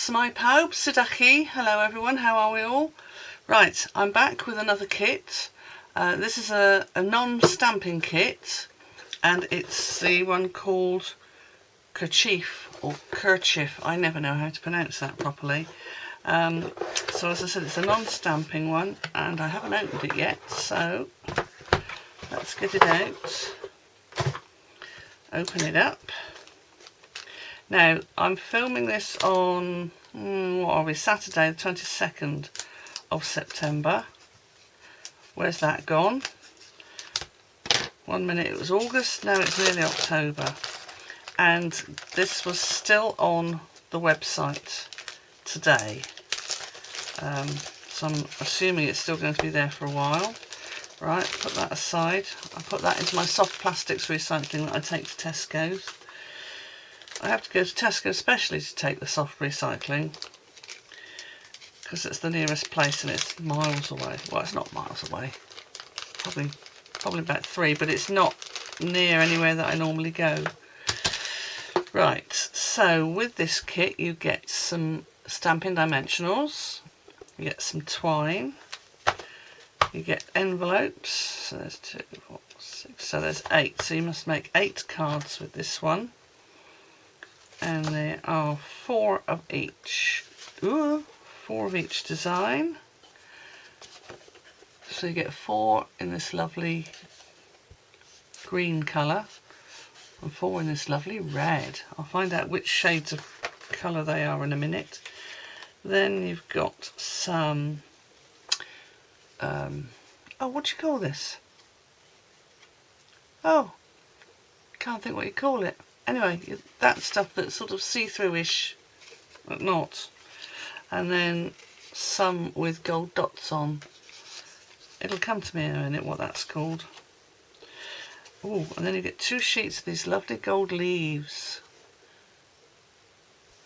Smai pawb, sut ydych chi? Hello everyone, how are we all? Right, I'm back with another kit. This is a non-stamping kit, and it's the one called Kerchief or Kerchief. I never know how to pronounce that properly. So as I said, it's a non-stamping one, and I haven't opened it yet, so let's get it out. Open it up. Now, I'm filming this on, Saturday the 22nd of September. Where's that gone? 1 minute it was August, now it's nearly October. And this was still on the website today. So I'm assuming it's still going to be there for a while. Right, put that aside. I put that into my soft plastics recycling that I take to Tesco's. I have to go to Tesco especially to take the soft recycling because it's the nearest place and it's miles away. Well, it's not miles away, probably about 3, but it's not near anywhere that I normally go. Right, so with this kit you get some Stampin' dimensionals, you get some twine, you get envelopes, so there's 2, 4, 6, so there's 8, so you must make 8 cards with this one. And there are 4 of each. Ooh, 4 of each design. So you get 4 in this lovely green colour and 4 in this lovely red. I'll find out which shades of colour they are in a minute. Then you've got some, what do you call this? Oh, can't think what you call it. Anyway, that stuff that's sort of see-through-ish, but not. And then some with gold dots on. It'll come to me in a minute what that's called. Oh, and then you get 2 sheets of these lovely gold leaves.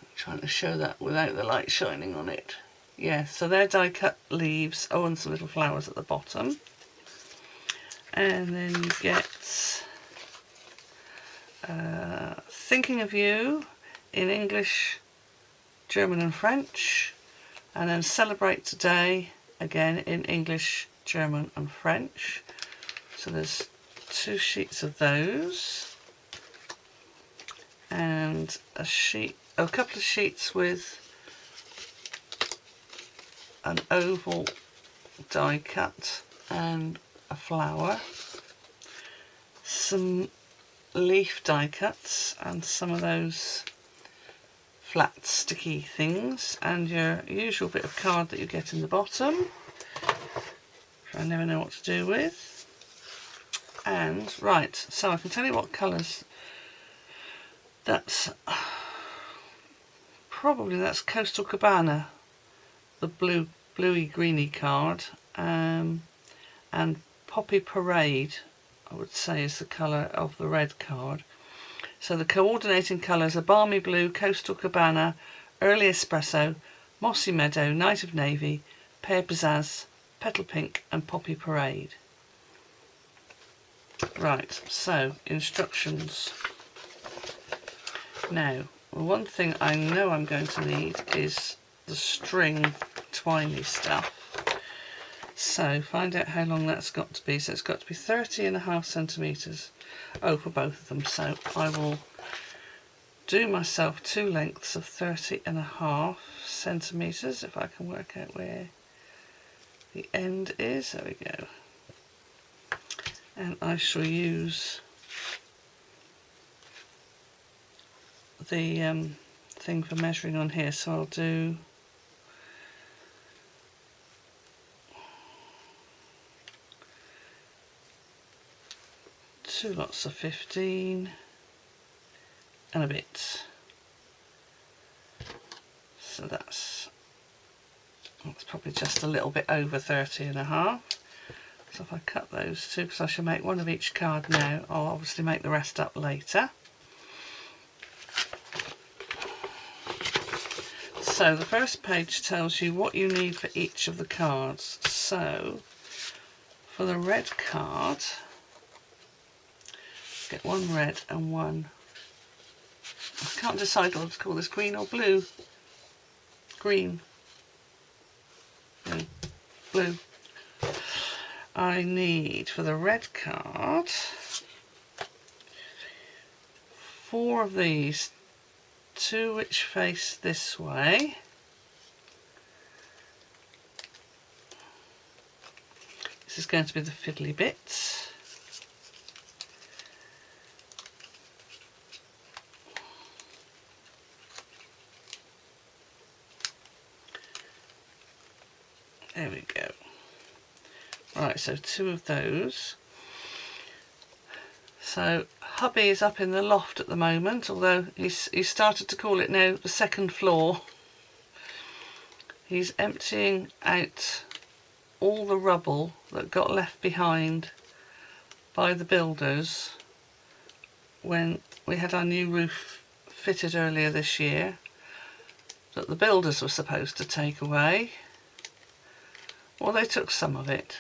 I'm trying to show that without the light shining on it. Yeah, so they're die-cut leaves. Oh, and some little flowers at the bottom. And then you get Thinking of You in English, German and French, and then Celebrate Today again in English, German and French. So there's 2 sheets of those, and a couple of sheets with an oval die cut and a flower, some leaf die cuts and some of those flat sticky things, and your usual bit of card that you get in the bottom, which I never know what to do with. And right, so I can tell you what colours. That's Coastal Cabana, the bluey greeny card, and Poppy Parade, I would say, is the colour of the red card. So the coordinating colours are Balmy Blue, Coastal Cabana, Early Espresso, Mossy Meadow, Night of Navy, Pear Pizzazz, Petal Pink and Poppy Parade. Right, so instructions. Now, one thing I know I'm going to need is the string twiney stuff. So find out how long that's got to be. So it's got to be 30.5 centimetres. Oh, for both of them. So I will do myself 2 lengths of 30.5 centimetres, if I can work out where the end is. There we go. And I shall use the thing for measuring on here. So I'll do 2 lots of 15 and a bit. So that's probably just a little bit over 30.5. So if I cut those 2, because I shall make 1 of each card now, I'll obviously make the rest up later. So the first page tells you what you need for each of the cards. So for the red card, get 1 red and 1, I can't decide what to call this, green or blue. green, no, blue. I need, for the red card, 4 of these, 2 which face this way. This is going to be the fiddly bits. There we go. Right, so 2 of those. So hubby is up in the loft at the moment, although he's started to call it now the second floor. He's emptying out all the rubble that got left behind by the builders when we had our new roof fitted earlier this year, that the builders were supposed to take away. Well, they took some of it,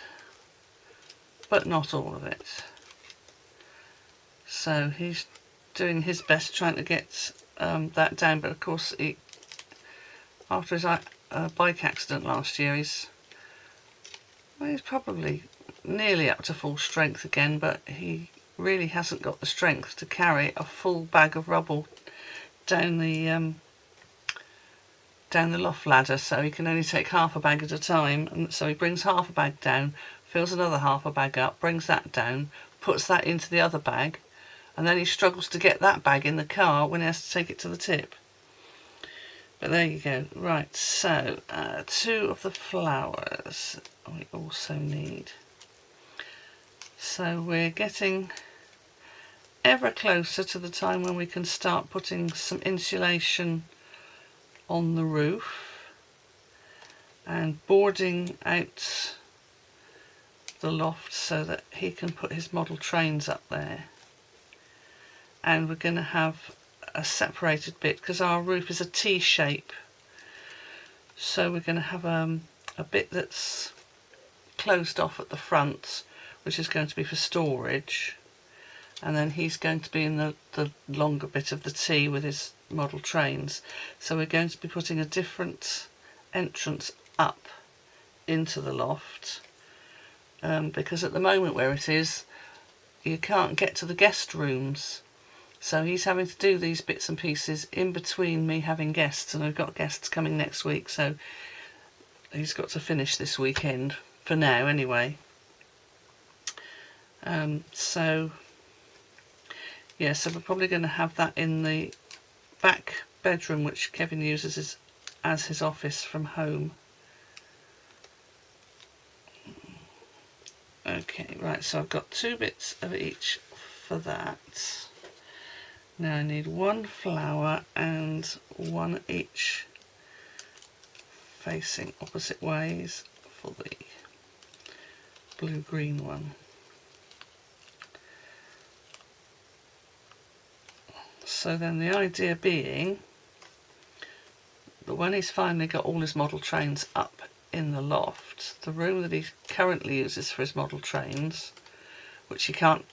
but not all of it. So he's doing his best trying to get that down, but of course after his bike accident last year, he's probably nearly up to full strength again, but he really hasn't got the strength to carry a full bag of rubble down the loft ladder, so he can only take half a bag at a time. And so he brings half a bag down, fills another half a bag up, brings that down, puts that into the other bag, and then he struggles to get that bag in the car when he has to take it to the tip. But there you go. Right, so 2 of the flowers we also need. So we're getting ever closer to the time when we can start putting some insulation on the roof and boarding out the loft so that he can put his model trains up there. And we're going to have a separated bit because our roof is a T shape, so we're going to have a bit that's closed off at the front, which is going to be for storage, and then he's going to be in the longer bit of the T with his model trains. So we're going to be putting a different entrance up into the loft, because at the moment where it is, you can't get to the guest rooms. So he's having to do these bits and pieces in between me having guests, and I've got guests coming next week, so he's got to finish this weekend, for now anyway. So yeah, so we're probably going to have that in the back bedroom, which Kevin uses as his office from home. Okay, right, so I've got 2 bits of each for that. Now I need 1 flower and 1 each facing opposite ways for the blue-green one. So then the idea being that when he's finally got all his model trains up in the loft, the room that he currently uses for his model trains, which he can't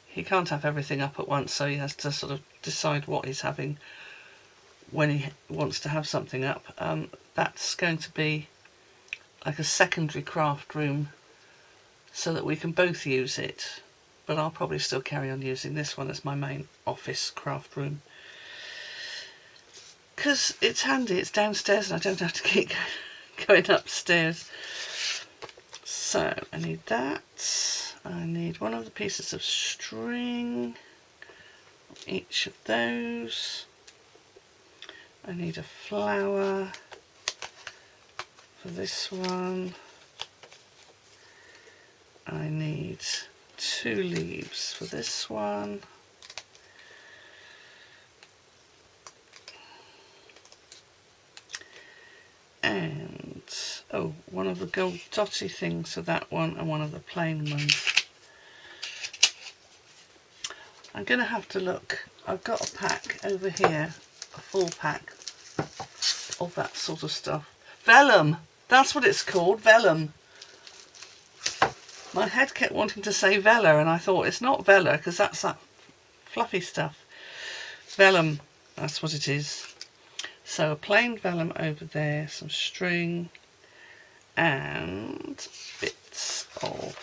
have everything up at once, so he has to sort of decide what he's having when he wants to have something up. That's going to be like a secondary craft room so that we can both use it, but I'll probably still carry on using this one as my main office craft room because it's handy, it's downstairs and I don't have to keep going upstairs. So I need that. I need 1 of the pieces of string, each of those. I need a flower for this one. I need 2 leaves for this one. And, oh, 1 of the gold dotty things for that one and 1 of the plain ones. I'm going to have to look. I've got a pack over here, a full pack of that sort of stuff. Vellum! That's what it's called, vellum. My head kept wanting to say Vella, and I thought it's not Vella because that's that fluffy stuff. Vellum, that's what it is. So a plain vellum over there, some string and bits of,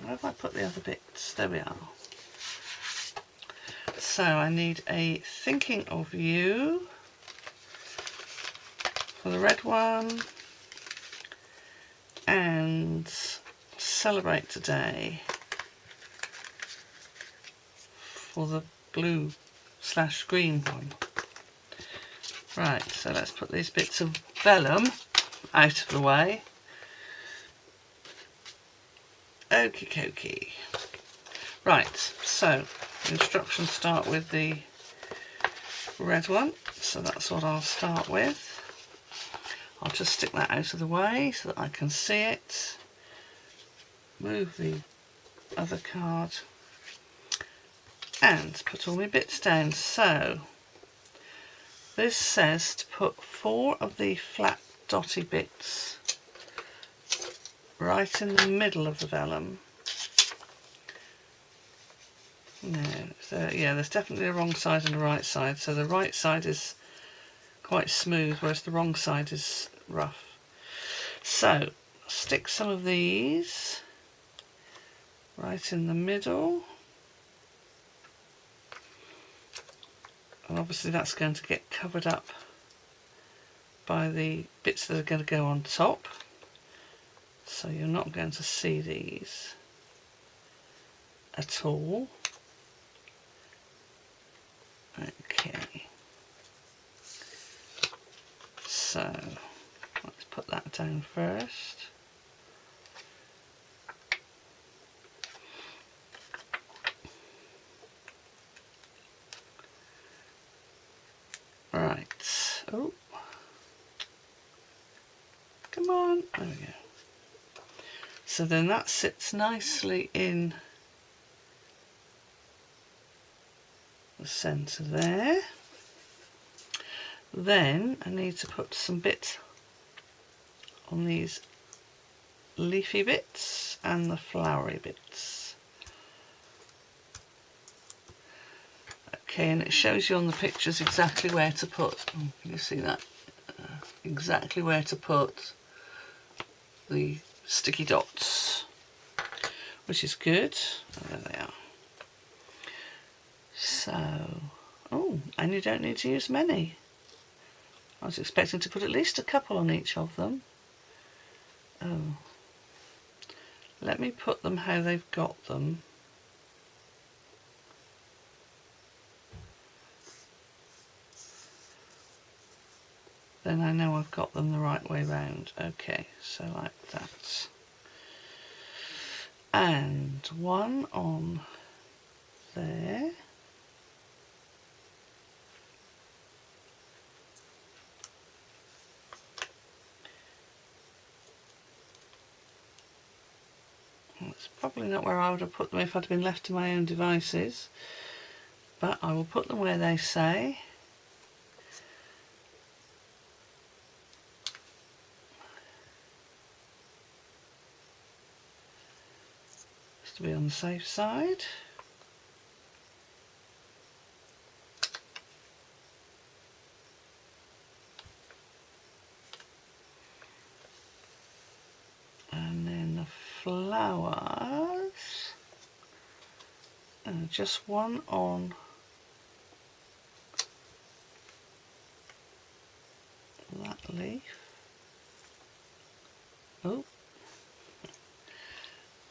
where have I put the other bits? There we are. So I need a thinking of you for the red one, and celebrate today for the blue / green one. Right, so let's put these bits of vellum out of the way. Okie dokie. Right, so instructions start with the red one, so that's what I'll start with. I'll just stick that out of the way so that I can see it. Move the other card and put all my bits down. So this says to put 4 of the flat dotty bits right in the middle of the vellum. No, so yeah, there's definitely a wrong side and a right side. So the right side is quite smooth, whereas the wrong side is rough. So stick some of these right in the middle. And obviously that's going to get covered up by the bits that are going to go on top. So you're not going to see these at all. Okay. So let's put that down first. Right. Oh. Come on. There we go. So then that sits nicely in the centre there. Then I need to put some bits on these leafy bits and the flowery bits. Okay, and it shows you on the pictures exactly where to put, can you see that? Exactly where to put the sticky dots, which is good. Oh, there they are. So, oh, and you don't need to use many. I was expecting to put at least a couple on each of them. Oh, let me put them how they've got them. Then I know I've got them the right way round. Okay, so like that. And one on there. That's probably not where I would have put them if I'd been left to my own devices, but I will put them where they say. Just to be on the safe side. And then the flowers, and just one on that leaf. Oh,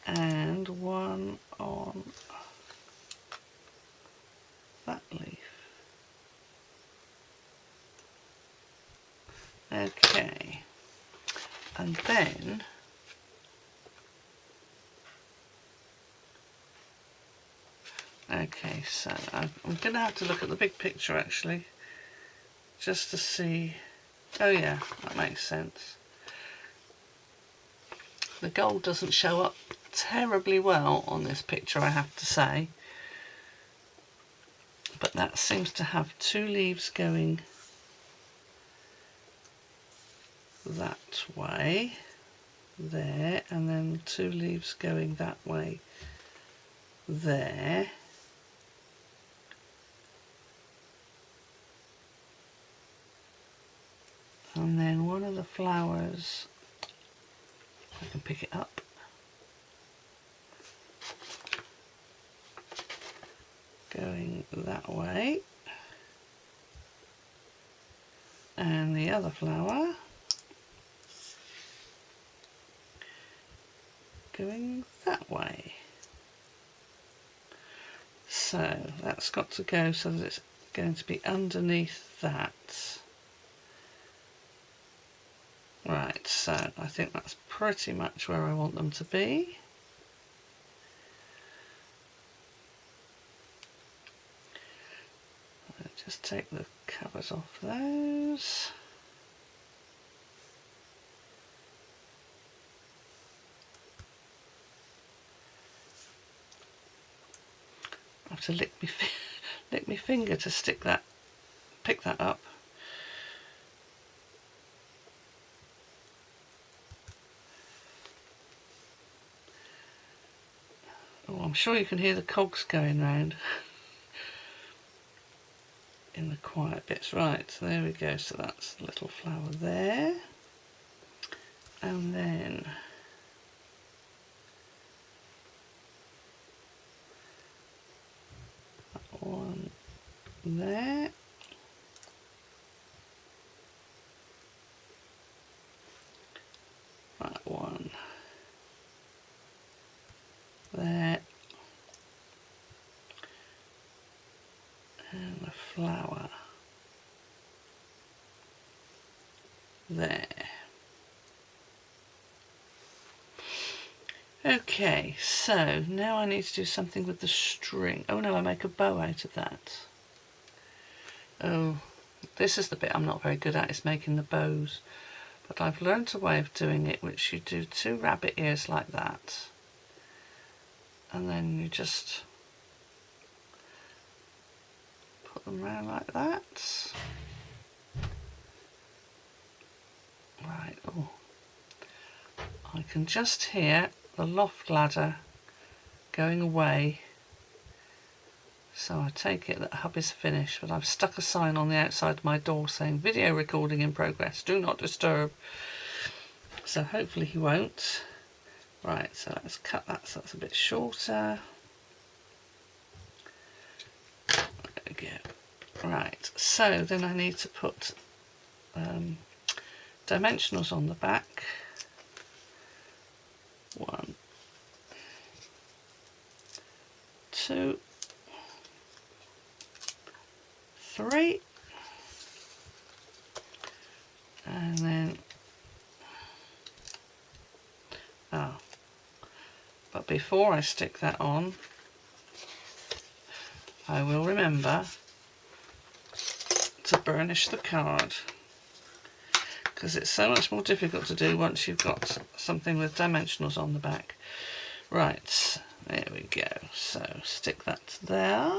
and one on that leaf. Okay, and then okay, so I'm going to have to look at the big picture actually, just to see. Oh yeah, that makes sense. The gold doesn't show up terribly well on this picture, I have to say, but that seems to have 2 leaves going that way there, and then 2 leaves going that way there. the flowers, I can pick it up. Going that way. And the other flower going that way. So that's got to go so that it's going to be underneath that. Right, so I think that's pretty much where I want them to be. I'll just take the covers off those. I have to lick my finger to pick that up. Oh, I'm sure you can hear the cogs going round in the quiet bits. Right, so there we go. So that's the little flower there. And then that one there. That one there. And the flower there. Okay, so now I need to do something with the string. Oh no, I make a bow out of that. Oh, this is the bit I'm not very good at, is making the bows. But I've learned a way of doing it, which you do 2 rabbit ears like that. And then you just put them round like that. Right, oh. I can just hear the loft ladder going away. So I take it that hub is finished, but I've stuck a sign on the outside of my door saying video recording in progress, do not disturb. So hopefully he won't. Right, so let's cut that so that's a bit shorter. There we go. Right, so then I need to put dimensionals on the back. 1, 2, 3, and then but before I stick that on, I will remember to burnish the card, because it's so much more difficult to do once you've got something with dimensionals on the back. Right, there we go. So stick that there.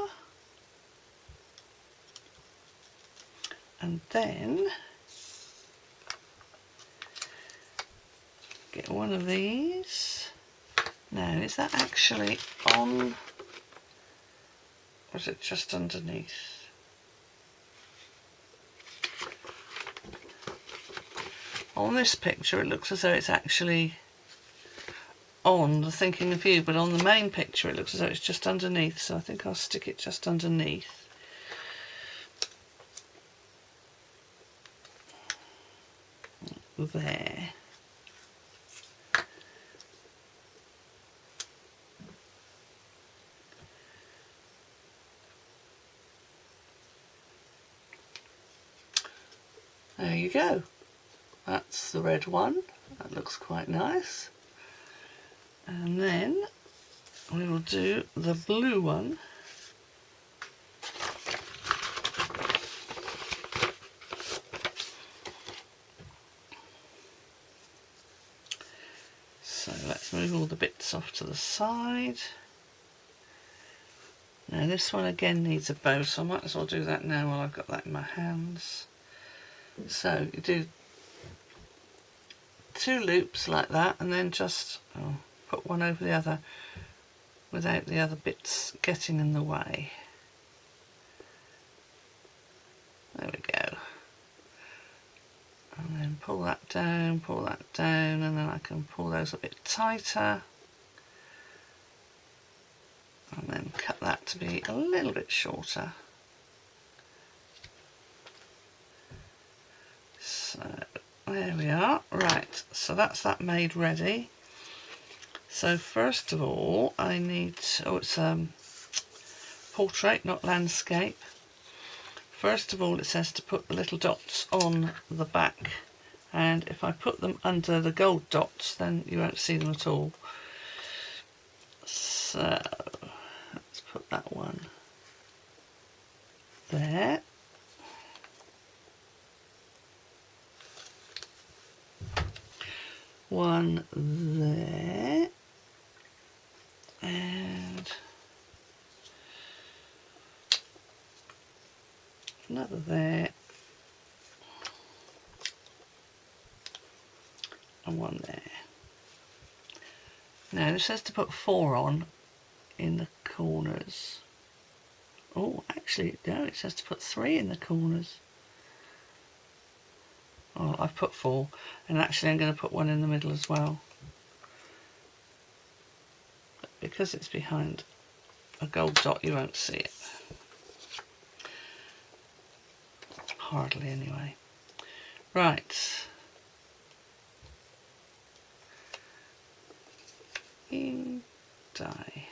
And then get one of these. Now, is that actually on, or is it just underneath? On this picture it looks as though it's actually on the Thinking of You, but on the main picture it looks as though it's just underneath, so I think I'll stick it just underneath. There. There you go. That's the red one. That looks quite nice. And then we will do the blue one. So let's move all the bits off to the side. Now this one again needs a bow, so I might as well do that now while I've got that in my hands. So you do 2 loops like that, and then just put one over the other without the other bits getting in the way. There we go. And then pull that down, pull that down, and then I can pull those a bit tighter. And then cut that to be a little bit shorter. So there we are. Right, so that's that made ready. So first of all I need, oh, it's portrait, not landscape. First of all it says to put the little dots on the back, and if I put them under the gold dots then you won't see them at all. So let's put that one there. One there. And another there. And one there. Now it says to put 4 on in the corners. Oh, actually, no, it says to put 3 in the corners. Oh, I've put 4, and actually I'm going to put 1 in the middle as well. But because it's behind a gold dot, you won't see it. Hardly, anyway. Right. In die.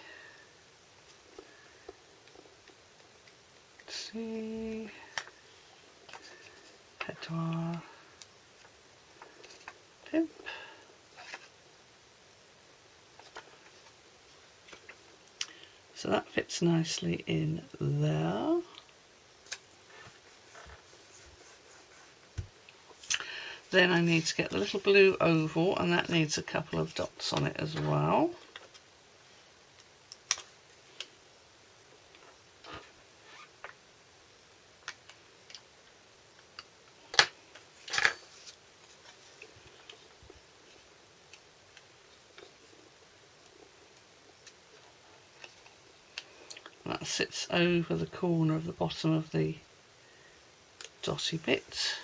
See. Petoire. Pimp. So that fits nicely in there. Then I need to get the little blue oval, and that needs a couple of dots on it as well. That sits over the corner of the bottom of the dotty bit.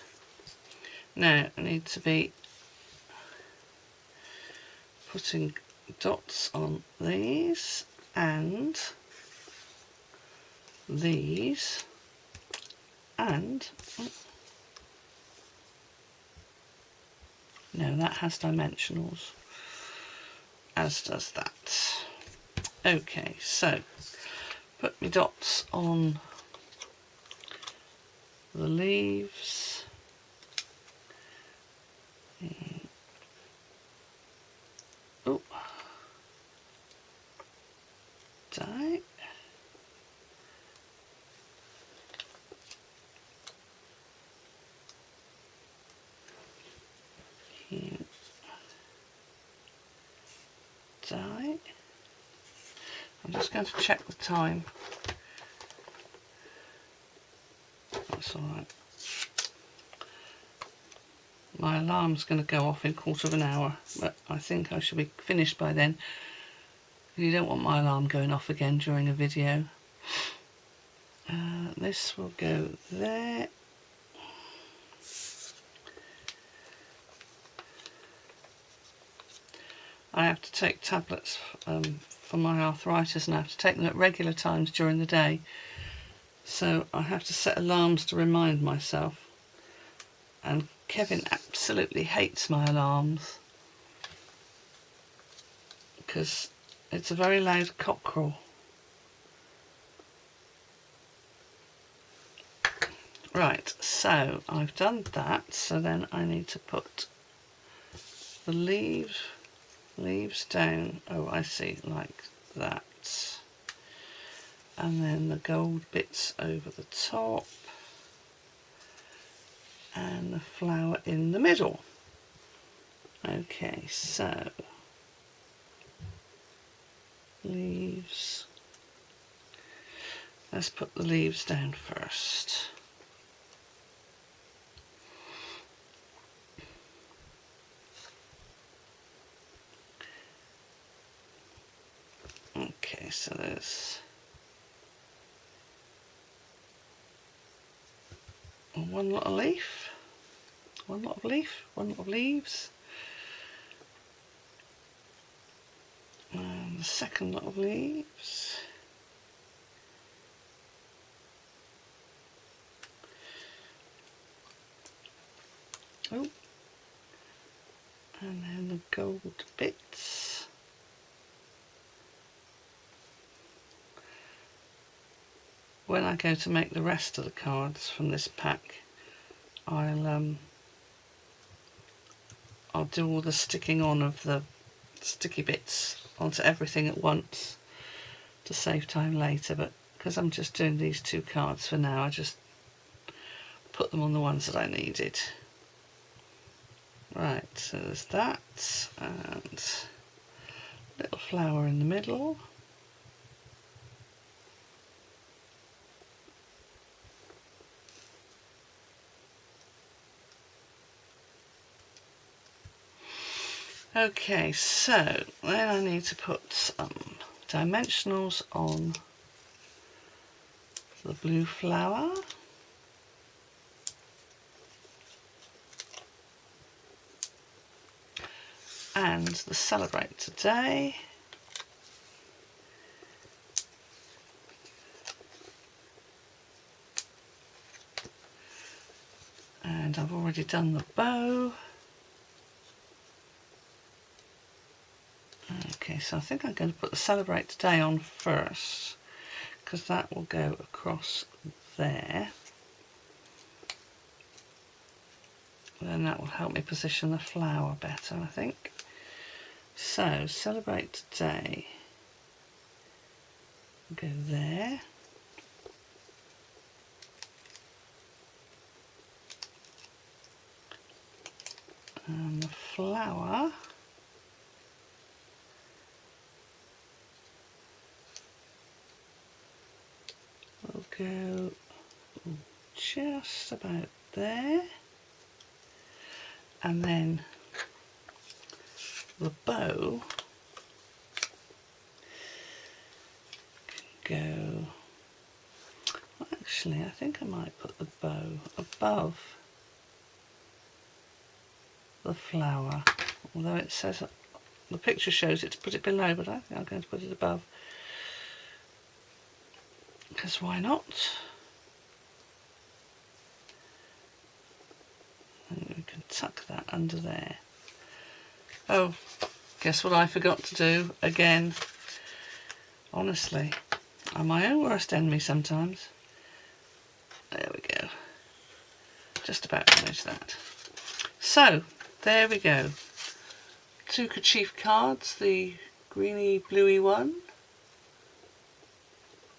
Now I need to be putting dots on these and these and no, that has dimensionals, as does that. Okay, so put my dots on the leaves. Oh, die. Here. Die. I'm just going to check the time. That's alright. My alarm's going to go off in a quarter of an hour, but I think I should be finished by then. You don't want my alarm going off again during a video. This will go there. I have to take tablets for my arthritis, and I have to take them at regular times during the day. So I have to set alarms to remind myself. And Kevin absolutely hates my alarms because it's a very loud cockerel. Right, so I've done that, so then I need to put the leaves down, oh I see, like that. And then the gold bits over the top. And the flower in the middle. Okay, so leaves. Let's put the leaves down first. Okay, so there's one little leaf. one lot of leaf, one lot of leaves, and the second lot of leaves. Oh, and then the gold bits. When I go to make the rest of the cards from this pack, I'll do all the sticking on of the sticky bits onto everything at once to save time later, but because I'm just doing these 2 cards for now, I just put them on the ones that I needed. Right, so there's that, and a little flower in the middle. Okay, so then I need to put some dimensionals on the blue flower. And the Celebrate Today. And I've already done the bow. Okay, so I think I'm going to put the Celebrate Today on first, because that will go across there. Then that will help me position the flower better, I think. So, Celebrate Today. Go there. And the flower will go just about there. And then the bow can go, well, actually I think I might put the bow above the flower, although it says, the picture shows it to put it below, but I think I'm going to put it above, because why not? And we can tuck that under there. Oh, guess what I forgot to do again? Honestly, I'm my own worst enemy sometimes. There we go. Just about managed that. So, there we go. 2 Kerchief cards, the greeny bluey one,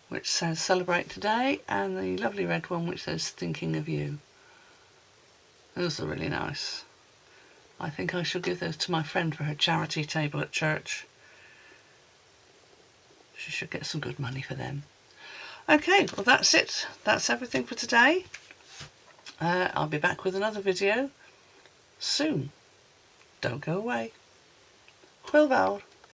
which says Celebrate Today, and the lovely red one which says Thinking of You. Those are really nice. I think I shall give those to my friend for her charity table at church. She should get some good money for them. Okay, well that's it. That's everything for today. I'll be back with another video soon. Don't go away. Hwyl fawr.